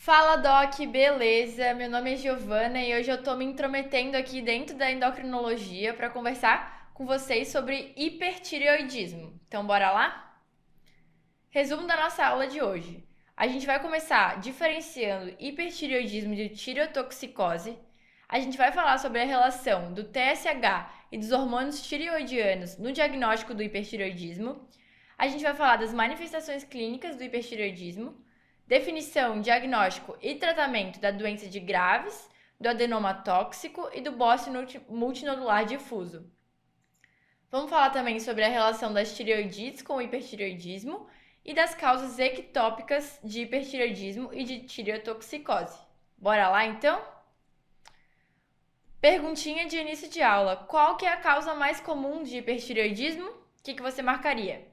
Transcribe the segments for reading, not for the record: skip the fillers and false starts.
Fala Doc, beleza? Meu nome é Giovana e hoje eu tô me intrometendo aqui dentro da endocrinologia para conversar com vocês sobre hipertireoidismo. Então, bora lá? Resumo da nossa aula de hoje. A gente vai começar diferenciando hipertireoidismo de tireotoxicose. A gente vai falar sobre a relação do TSH e dos hormônios tireoidianos no diagnóstico do hipertireoidismo. A gente vai falar das manifestações clínicas do hipertireoidismo, definição, diagnóstico e tratamento da doença de Graves, do adenoma tóxico e do bócio multinodular difuso. Vamos falar também sobre a relação das tireoidites com o hipertireoidismo e das causas ectópicas de hipertireoidismo e de tireotoxicose. Bora lá então? Perguntinha de início de aula. Qual que é a causa mais comum de hipertireoidismo? O que você marcaria?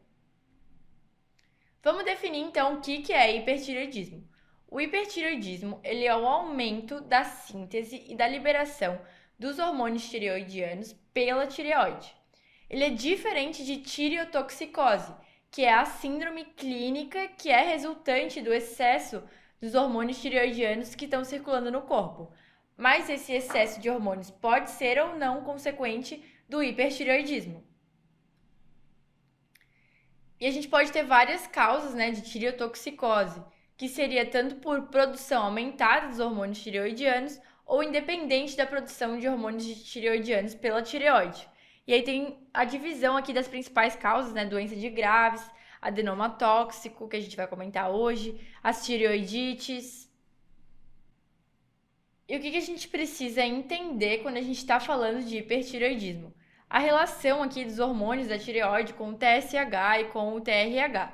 Vamos definir então o que é hipertireoidismo. O hipertireoidismo ele é o aumento da síntese e da liberação dos hormônios tireoidianos pela tireoide. Ele é diferente de tireotoxicose, que é a síndrome clínica que é resultante do excesso dos hormônios tireoidianos que estão circulando no corpo. Mas esse excesso de hormônios pode ser ou não consequente do hipertireoidismo. E a gente pode ter várias causas, né, de tireotoxicose, que seria tanto por produção aumentada dos hormônios tireoidianos ou independente da produção de hormônios tireoidianos pela tireoide. E aí tem a divisão aqui das principais causas, né, doença de Graves, adenoma tóxico, que a gente vai comentar hoje, as tireoidites. E o que a gente precisa entender quando a gente está falando de hipertireoidismo? A relação aqui dos hormônios da tireoide com o TSH e com o TRH.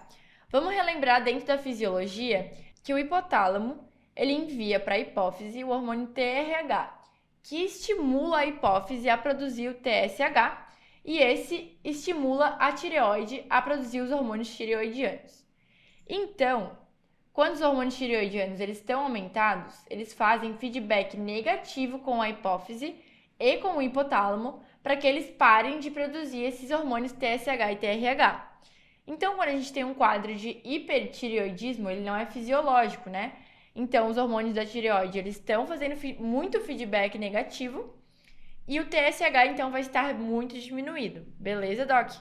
Vamos relembrar dentro da fisiologia que o hipotálamo ele envia para a hipófise o hormônio TRH, que estimula a hipófise a produzir o TSH e esse estimula a tireoide a produzir os hormônios tireoidianos. Então, quando os hormônios tireoidianos eles estão aumentados, eles fazem feedback negativo com a hipófise e com o hipotálamo para que eles parem de produzir esses hormônios TSH e TRH. Então, quando a gente tem um quadro de hipertireoidismo, ele não é fisiológico, né? Então, os hormônios da tireoide, eles estão fazendo muito feedback negativo e o TSH, então, vai estar muito diminuído. Beleza, Doc?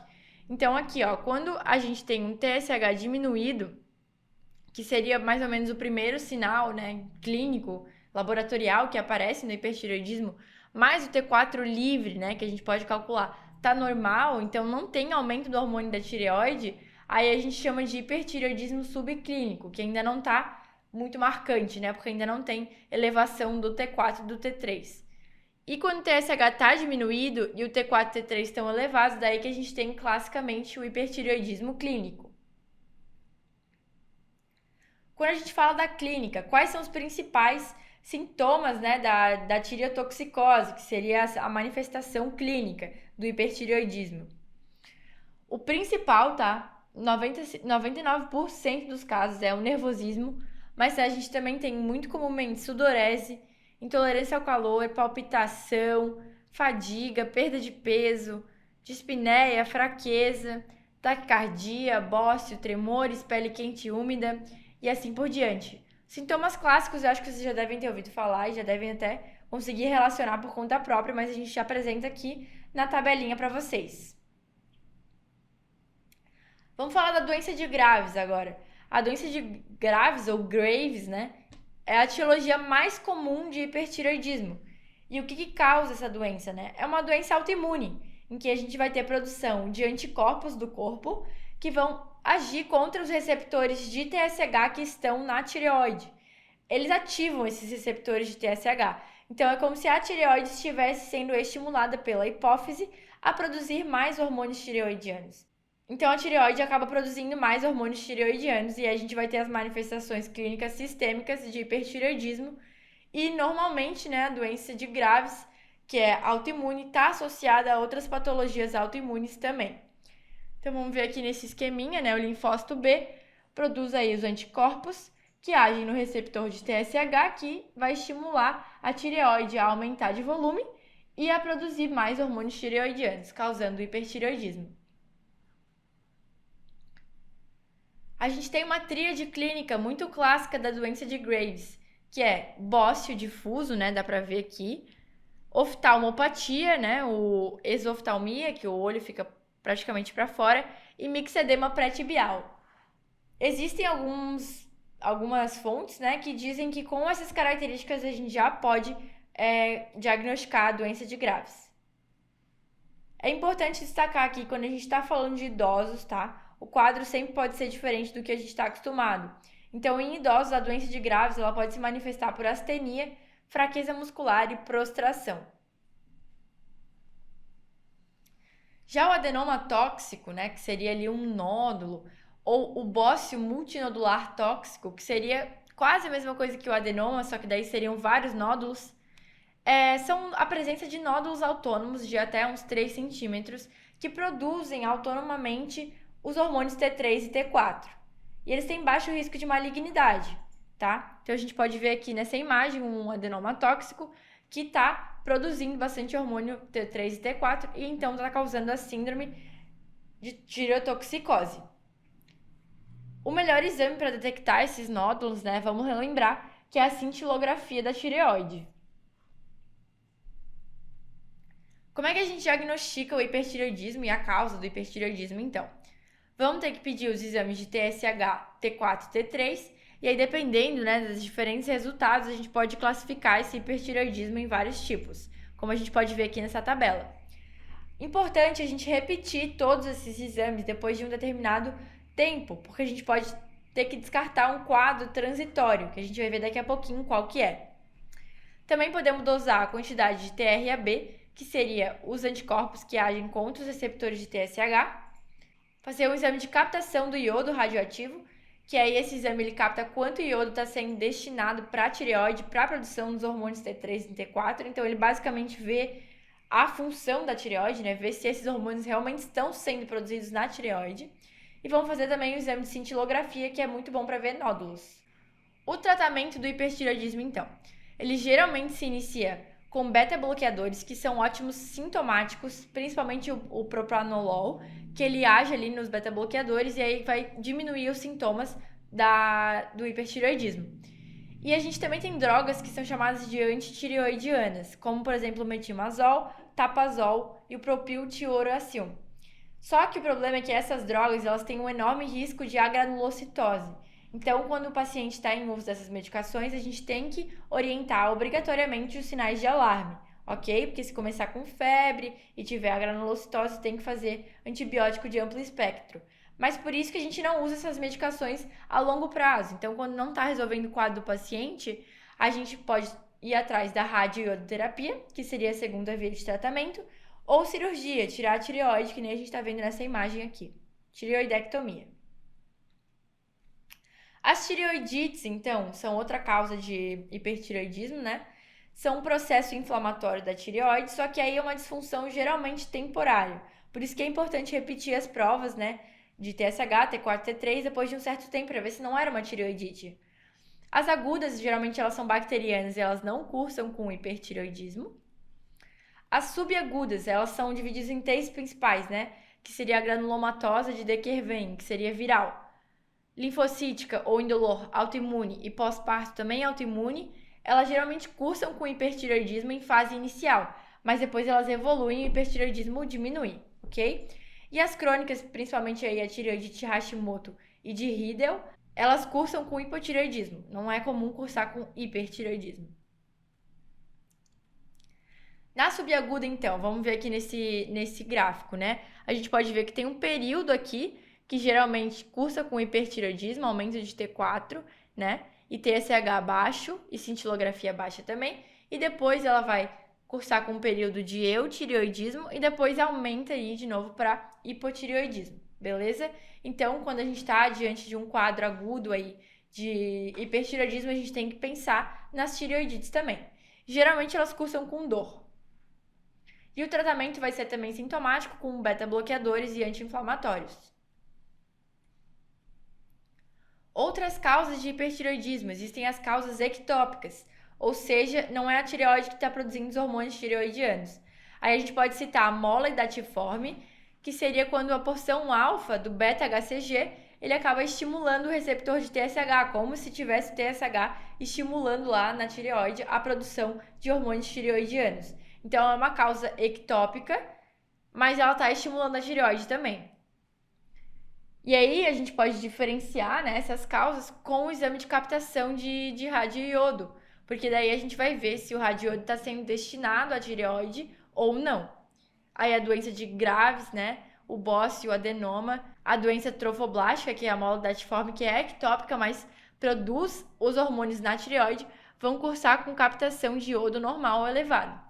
Então, aqui, ó, quando a gente tem um TSH diminuído, que seria mais ou menos o primeiro sinal, né, clínico, laboratorial que aparece no hipertireoidismo, mais o T4 livre, né, que a gente pode calcular, tá normal, então não tem aumento do hormônio da tireoide, aí a gente chama de hipertireoidismo subclínico, que ainda não tá muito marcante, né, porque ainda não tem elevação do T4 e do T3. E quando o TSH está diminuído e o T4 e o T3 estão elevados, daí que a gente tem classicamente o hipertireoidismo clínico. Quando a gente fala da clínica, quais são os principais sintomas, né, da tireotoxicose, que seria a manifestação clínica do hipertireoidismo? O principal, tá? 99% dos casos é o nervosismo, mas a gente também tem muito comumente sudorese, intolerância ao calor, palpitação, fadiga, perda de peso, dispneia, fraqueza, taquicardia, bócio, tremores, pele quente e úmida e assim por diante. Sintomas clássicos eu acho que vocês já devem ter ouvido falar e já devem até conseguir relacionar por conta própria, mas a gente apresenta aqui na tabelinha para vocês. Vamos falar da doença de Graves agora. A doença de Graves, ou Graves, né, é a etiologia mais comum de hipertireoidismo. E o que causa essa doença, né? É uma doença autoimune, em que a gente vai ter produção de anticorpos do corpo que vão agir contra os receptores de TSH que estão na tireoide. Eles ativam esses receptores de TSH. Então é como se a tireoide estivesse sendo estimulada pela hipófise a produzir mais hormônios tireoidianos. Então a tireoide acaba produzindo mais hormônios tireoidianos e aí a gente vai ter as manifestações clínicas sistêmicas de hipertireoidismo e normalmente, né, a doença de Graves, que é autoimune, está associada a outras patologias autoimunes também. Então vamos ver aqui nesse esqueminha, né, o linfócito B produz aí os anticorpos que agem no receptor de TSH que vai estimular a tireoide a aumentar de volume e a produzir mais hormônios tireoidianos, causando hipertireoidismo. A gente tem uma tríade clínica muito clássica da doença de Graves, que é bócio difuso, né? Dá pra ver aqui. Oftalmopatia, né? O exoftalmia, que o olho fica praticamente para fora. E mixedema pré-tibial. Existem algumas fontes, né, que dizem que com essas características a gente já pode diagnosticar a doença de Graves. É importante destacar aqui, quando a gente está falando de idosos, tá? O quadro sempre pode ser diferente do que a gente está acostumado. Então, em idosos, a doença de Graves ela pode se manifestar por astenia, fraqueza muscular e prostração. Já o adenoma tóxico, né, que seria ali um nódulo, ou o bócio multinodular tóxico, que seria quase a mesma coisa que o adenoma, só que daí seriam vários nódulos, são a presença de nódulos autônomos de até uns 3 centímetros que produzem autonomamente os hormônios T3 e T4. E eles têm baixo risco de malignidade, tá? Então a gente pode ver aqui nessa imagem um adenoma tóxico que está produzindo bastante hormônio T3 e T4 e então está causando a síndrome de tireotoxicose. O melhor exame para detectar esses nódulos, né, vamos relembrar, que é a cintilografia da tireoide. Como é que a gente diagnostica o hipertireoidismo e a causa do hipertireoidismo, então? Vamos ter que pedir os exames de TSH, T4 e T3, e aí dependendo, né, dos diferentes resultados, a gente pode classificar esse hipertireoidismo em vários tipos, como a gente pode ver aqui nessa tabela. Importante a gente repetir todos esses exames depois de um determinado tempo, porque a gente pode ter que descartar um quadro transitório, que a gente vai ver daqui a pouquinho qual que é. Também podemos dosar a quantidade de TRAB, que seria os anticorpos que agem contra os receptores de TSH. Fazer um exame de captação do iodo radioativo, que aí esse exame ele capta quanto iodo está sendo destinado para a tireoide, para a produção dos hormônios T3 e T4. Então ele basicamente vê a função da tireoide, né? Ver se esses hormônios realmente estão sendo produzidos na tireoide. E vamos fazer também o exame de cintilografia, que é muito bom para ver nódulos. O tratamento do hipertireoidismo, então, ele geralmente se inicia com beta-bloqueadores, que são ótimos sintomáticos, principalmente o propranolol, que ele age ali nos beta-bloqueadores e aí vai diminuir os sintomas do hipertireoidismo. E a gente também tem drogas que são chamadas de antitireoidianas, como, por exemplo, o metimazol, tapazol e o propiltioracil. Só que o problema é que essas drogas elas têm um enorme risco de agranulocitose. Então, quando o paciente está em uso dessas medicações, a gente tem que orientar obrigatoriamente os sinais de alarme, ok? Porque se começar com febre e tiver agranulocitose, tem que fazer antibiótico de amplo espectro. Mas por isso que a gente não usa essas medicações a longo prazo. Então, quando não está resolvendo o quadro do paciente, a gente pode ir atrás da radioiodoterapia, que seria a segunda via de tratamento, ou cirurgia, tirar a tireoide, que nem a gente está vendo nessa imagem aqui. Tireoidectomia. As tireoidites, então, são outra causa de hipertireoidismo, né? São um processo inflamatório da tireoide, só que aí é uma disfunção geralmente temporária. Por isso que é importante repetir as provas, né? De TSH, T4, T3, depois de um certo tempo, para ver se não era uma tireoidite. As agudas, geralmente, elas são bacterianas e elas não cursam com hipertireoidismo. As subagudas, elas são divididas em 3 principais, né? Que seria a granulomatosa de Dequervain, que seria viral. Linfocítica ou indolor autoimune e pós-parto também autoimune, elas geralmente cursam com hipertireoidismo em fase inicial, mas depois elas evoluem e o hipertireoidismo diminui, ok? E as crônicas, principalmente aí a tireoidite de Hashimoto e de Riedel, elas cursam com hipotireoidismo, não é comum cursar com hipertireoidismo. Na subaguda, então, vamos ver aqui nesse gráfico, né? A gente pode ver que tem um período aqui que geralmente cursa com hipertireoidismo, aumento de T4, né? E TSH baixo e cintilografia baixa também. E depois ela vai cursar com um período de eutireoidismo e depois aumenta aí de novo para hipotireoidismo, beleza? Então, quando a gente está diante de um quadro agudo aí de hipertireoidismo, a gente tem que pensar nas tireoidites também. Geralmente elas cursam com dor. E o tratamento vai ser também sintomático com beta-bloqueadores e anti-inflamatórios. Outras causas de hipertireoidismo, existem as causas ectópicas, ou seja, não é a tireoide que está produzindo os hormônios tireoidianos. Aí a gente pode citar a mola datiforme, que seria quando a porção alfa do beta-HCG ele acaba estimulando o receptor de TSH, como se tivesse TSH estimulando lá na tireoide a produção de hormônios tireoidianos. Então, é uma causa ectópica, mas ela está estimulando a tireoide também. E aí, a gente pode diferenciar, né, essas causas com o exame de captação de radioiodo, porque daí a gente vai ver se o radioiodo está sendo destinado à tireoide ou não. Aí a doença de Graves, né, o bócio, o adenoma, a doença trofoblástica, que é a amíloide datiforme, que é ectópica, mas produz os hormônios na tireoide, vão cursar com captação de iodo normal ou elevado.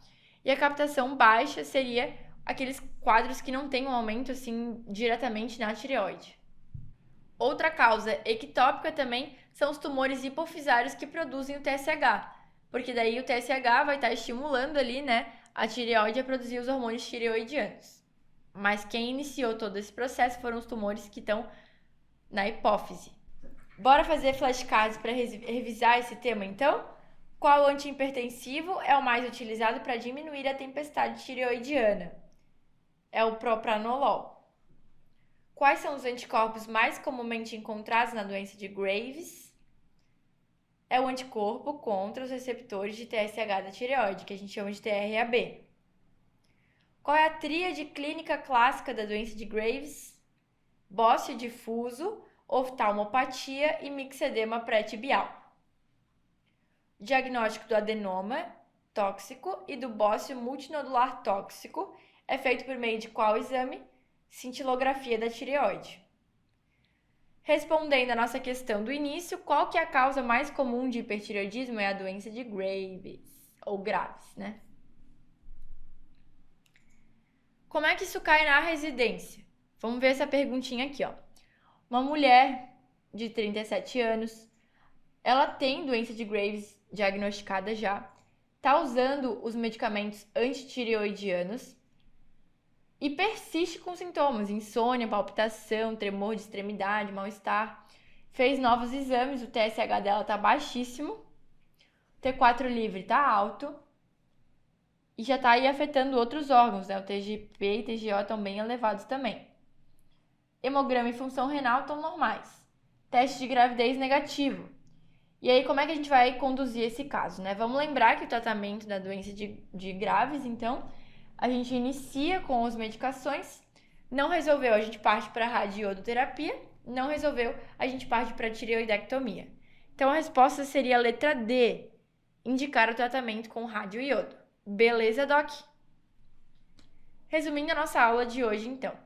E a captação baixa seria aqueles quadros que não têm um aumento assim diretamente na tireoide. Outra causa ectópica também são os tumores hipofisários que produzem o TSH, porque daí o TSH vai estar estimulando ali, né, a tireoide a produzir os hormônios tireoidianos. Mas quem iniciou todo esse processo foram os tumores que estão na hipófise. Bora fazer flashcards para revisar esse tema então? Qual antihipertensivo é o mais utilizado para diminuir a tempestade tireoidiana? É o propranolol. Quais são os anticorpos mais comumente encontrados na doença de Graves? É o anticorpo contra os receptores de TSH da tireoide, que a gente chama de TRAB. Qual é a tríade clínica clássica da doença de Graves? Bócio difuso, oftalmopatia e mixedema pré-tibial. Diagnóstico do adenoma tóxico e do bócio multinodular tóxico é feito por meio de qual exame? Cintilografia da tireoide. Respondendo à nossa questão do início, qual que é a causa mais comum de hipertireoidismo? É a doença de Graves, ou Graves, né? Como é que isso cai na residência? Vamos ver essa perguntinha aqui, ó. Uma mulher de 37 anos, ela tem doença de Graves diagnosticada já, tá usando os medicamentos antitireoidianos e persiste com sintomas, insônia, palpitação, tremor de extremidade, mal-estar. Fez novos exames, o TSH dela tá baixíssimo, o T4 livre tá alto e já tá aí afetando outros órgãos, né? O TGP e TGO estão bem elevados também. Hemograma e função renal estão normais. Teste de gravidez negativo. E aí, como é que a gente vai conduzir esse caso, né? Vamos lembrar que o tratamento da doença de Graves, então, a gente inicia com as medicações, não resolveu, a gente parte para radioiodoterapia, não resolveu, a gente parte para tireoidectomia. Então, a resposta seria a letra D, indicar o tratamento com radioiodo. Beleza, Doc? Resumindo a nossa aula de hoje, então.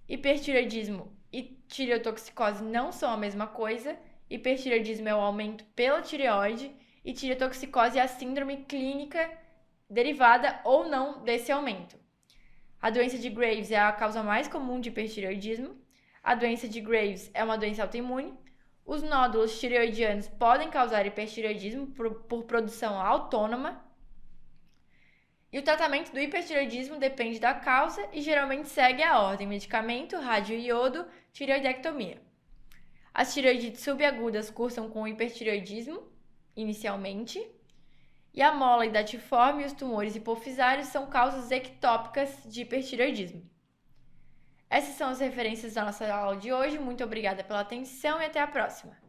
Hipertireoidismo e tireotoxicose não são a mesma coisa. Hipertireoidismo é o aumento pela tireoide e tireotoxicose é a síndrome clínica derivada ou não desse aumento. A doença de Graves é a causa mais comum de hipertireoidismo. A doença de Graves é uma doença autoimune. Os nódulos tireoidianos podem causar hipertireoidismo por produção autônoma. E o tratamento do hipertireoidismo depende da causa e geralmente segue a ordem: medicamento, radioiodo, tireoidectomia. As tireoidites subagudas cursam com hipertireoidismo, inicialmente, e a amíloide datiforme e os tumores hipofisários são causas ectópicas de hipertireoidismo. Essas são as referências da nossa aula de hoje. Muito obrigada pela atenção e até a próxima!